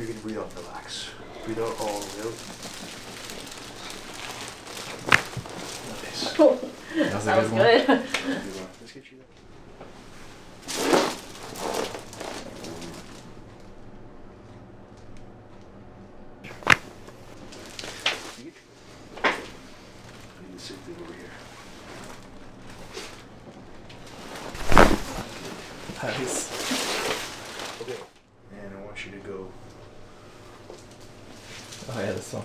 you're going to breathe out and relax. Breathe out all the way out. Nice. That was good. Let's get you that. I need the same thing over here. Nice. Okay. And I want you to go. Oh yeah, this one.